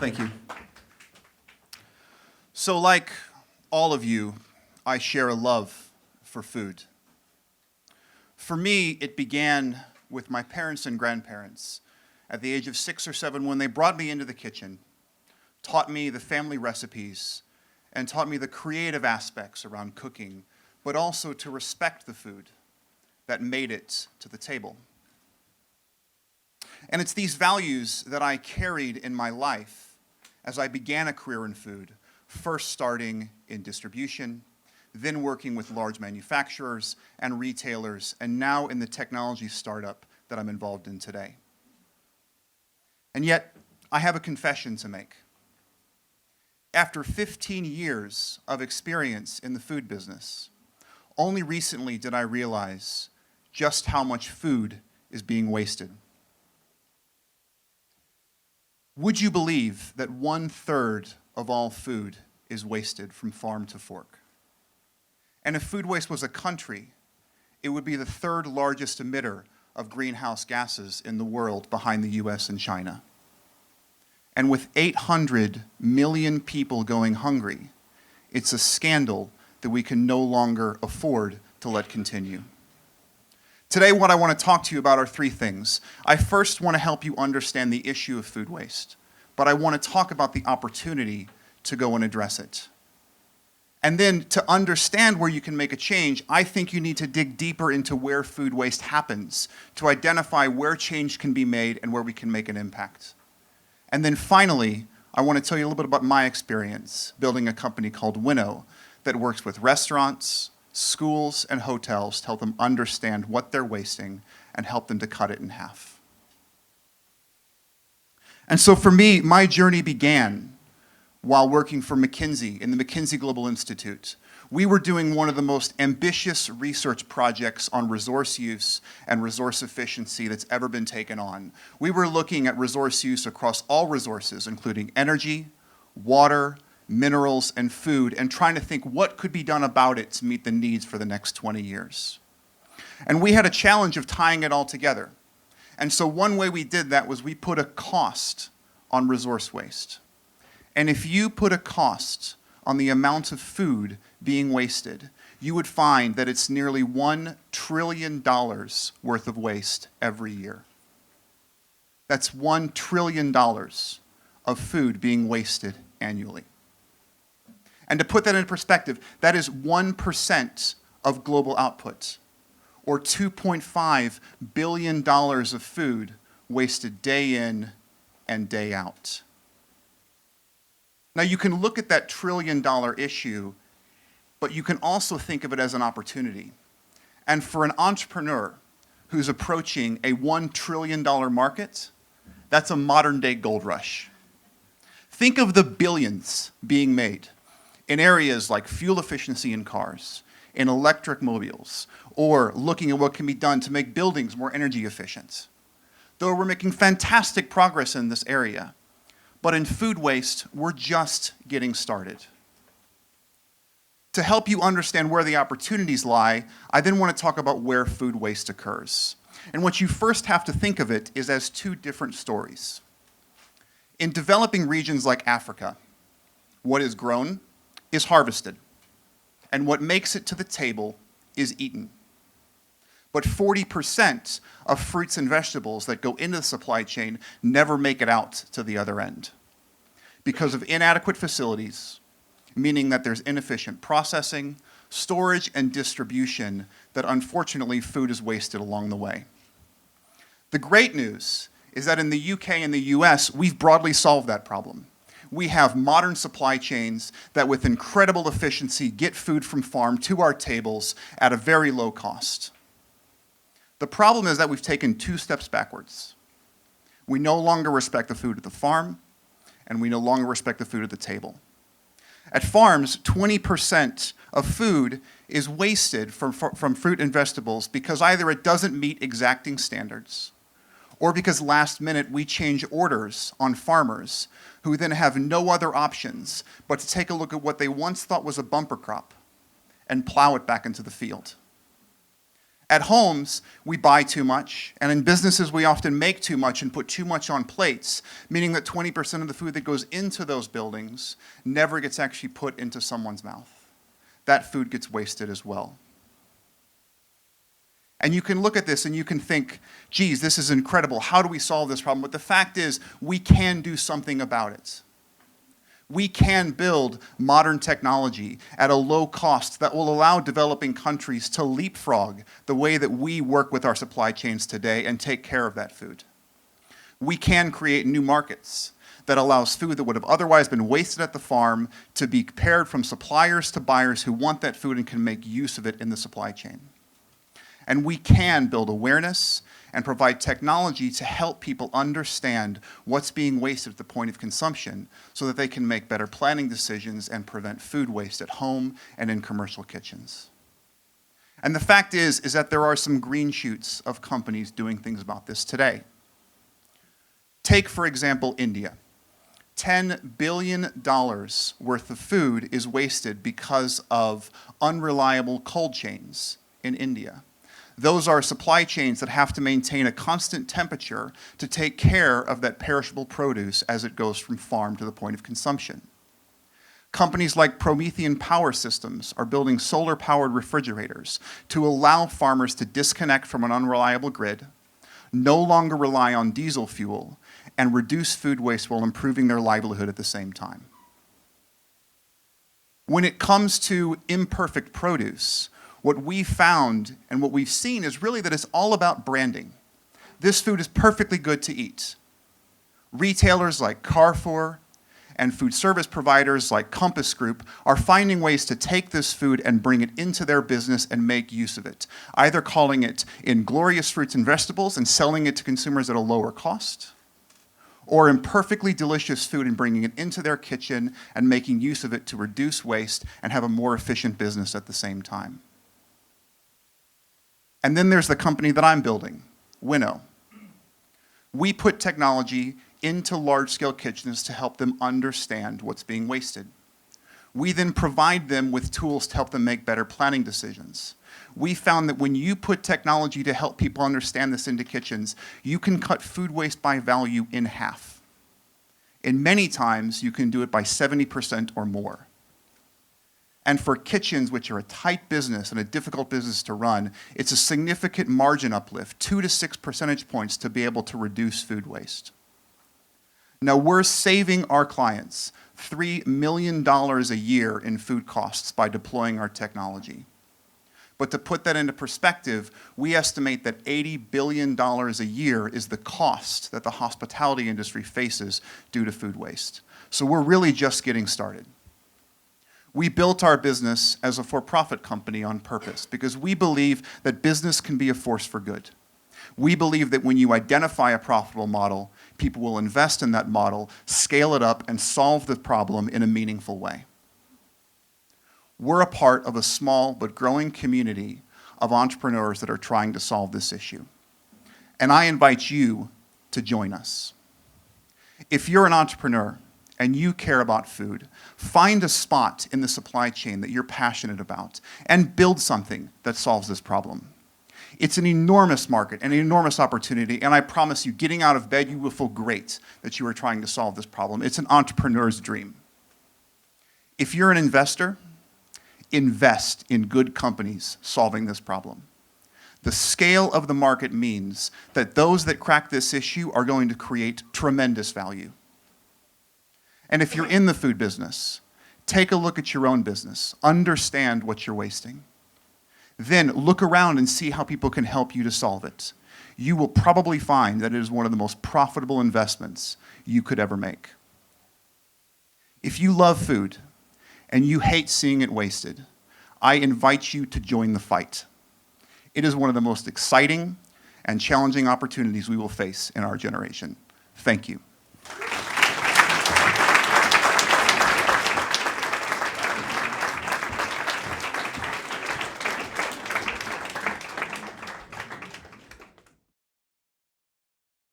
Thank you. So like all of you, I share a love for food. For me, it began with my parents and grandparents at the age of 6 or 7 when they brought me into the kitchen, taught me the family recipes, and taught me the creative aspects around cooking, but also to respect the food that made it to the table. And it's these values that I carried in my life as I began a career in food, first starting in distribution, then working with large manufacturers and retailers, and now in the technology startup that I'm involved in today. And yet, I have a confession to make. After 15 years of experience in the food business, only recently did I realize just how much food is being wasted. Would you believe that 1/3 of all food is wasted from farm to fork? And if food waste was a country, it would be the 3rd largest emitter of greenhouse gases in the world behind the US and China. And with 800 million people going hungry, it's a scandal that we can no longer afford to let continue. Today, what I want to talk to you about are 3 things. I first want to help you understand the issue of food waste, but I want to talk about the opportunity to go and address it. And then to understand where you can make a change, I think you need to dig deeper into where food waste happens to identify where change can be made and where we can make an impact. And then finally, I want to tell you a little bit about my experience building a company called Winnow that works with restaurants, schools, and hotels to help them understand what they're wasting and help them to cut it in half. And so for me, my journey began while working for McKinsey in the McKinsey Global Institute. We were doing one of the most ambitious research projects on resource use and resource efficiency that's ever been taken on. We were looking at resource use across all resources, including energy, water, minerals, and food, and trying to think what could be done about it to meet the needs for the next 20 years. And we had a challenge of tying it all together. And so one way we did that was we put a cost on resource waste. And if you put a cost on the amount of food being wasted, you would find that it's nearly $1 trillion worth of waste every year. That's $1 trillion of food being wasted annually. And to put that in perspective, that is 1% of global output, or $2.5 billion of food wasted day in and day out. Now you can look at that $1 trillion issue, but you can also think of it as an opportunity. And for an entrepreneur who's approaching a $1 trillion market, that's a modern day gold rush. Think of the billions being made in areas like fuel efficiency in cars, in electric mobiles, or looking at what can be done to make buildings more energy efficient. Though we're making fantastic progress in this area, but in food waste, we're just getting started. To help you understand where the opportunities lie, I then want to talk about where food waste occurs. And what you first have to think of it is as 2 different stories. In developing regions like Africa, what is grown is harvested, and what makes it to the table is eaten. But 40% of fruits and vegetables that go into the supply chain never make it out to the other end because of inadequate facilities, meaning that there's inefficient processing, storage, and distribution that unfortunately food is wasted along the way. The great news is that in the UK and the US, we've broadly solved that problem. We have modern supply chains that with incredible efficiency get food from farm to our tables at a very low cost. The problem is that we've taken 2 steps backwards. We no longer respect the food at the farm, and we no longer respect the food at the table. At farms, 20% of food is wasted from fruit and vegetables because either it doesn't meet exacting standards, or because last minute we change orders on farmers who then have no other options but to take a look at what they once thought was a bumper crop and plow it back into the field. At homes, we buy too much, and in businesses, we often make too much and put too much on plates, meaning that 20% of the food that goes into those buildings never gets actually put into someone's mouth. That food gets wasted as well. And you can look at this and you can think, geez, this is incredible. How do we solve this problem? But the fact is, we can do something about it. We can build modern technology at a low cost that will allow developing countries to leapfrog the way that we work with our supply chains today and take care of that food. We can create new markets that allows food that would have otherwise been wasted at the farm to be paired from suppliers to buyers who want that food and can make use of it in the supply chain. And we can build awareness and provide technology to help people understand what's being wasted at the point of consumption so that they can make better planning decisions and prevent food waste at home and in commercial kitchens. And the fact is that there are some green shoots of companies doing things about this today. Take, for example, India. $10 billion worth of food is wasted because of unreliable cold chains in India. Those are supply chains that have to maintain a constant temperature to take care of that perishable produce as it goes from farm to the point of consumption. Companies like Promethean Power Systems are building solar-powered refrigerators to allow farmers to disconnect from an unreliable grid, no longer rely on diesel fuel, and reduce food waste while improving their livelihood at the same time. When it comes to imperfect produce, what we found and what we've seen is really that it's all about branding. This food is perfectly good to eat. Retailers like Carrefour and food service providers like Compass Group are finding ways to take this food and bring it into their business and make use of it, either calling it inglorious fruits and vegetables and selling it to consumers at a lower cost, or imperfectly delicious food and bringing it into their kitchen and making use of it to reduce waste and have a more efficient business at the same time. And then there's the company that I'm building, Winnow. We put technology into large-scale kitchens to help them understand what's being wasted. We then provide them with tools to help them make better planning decisions. We found that when you put technology to help people understand this into kitchens, you can cut food waste by value in half. And many times, you can do it by 70% or more. And for kitchens, which are a tight business and a difficult business to run, it's a significant margin uplift, 2 to 6 percentage points to be able to reduce food waste. Now, we're saving our clients $3 million a year in food costs by deploying our technology. But to put that into perspective, we estimate that $80 billion a year is the cost that the hospitality industry faces due to food waste. So we're really just getting started. We built our business as a for-profit company on purpose because we believe that business can be a force for good. We believe that when you identify a profitable model, people will invest in that model, scale it up, and solve the problem in a meaningful way. We're a part of a small but growing community of entrepreneurs that are trying to solve this issue. And I invite you to join us. If you're an entrepreneur and you care about food, find a spot in the supply chain that you're passionate about and build something that solves this problem. It's an enormous market, an enormous opportunity, and I promise you, getting out of bed, you will feel great that you are trying to solve this problem. It's an entrepreneur's dream. If you're an investor, invest in good companies solving this problem. The scale of the market means that those that crack this issue are going to create tremendous value. And if you're in the food business, take a look at your own business. Understand what you're wasting. Then look around and see how people can help you to solve it. You will probably find that it is one of the most profitable investments you could ever make. If you love food and you hate seeing it wasted, I invite you to join the fight. It is one of the most exciting and challenging opportunities we will face in our generation. Thank you.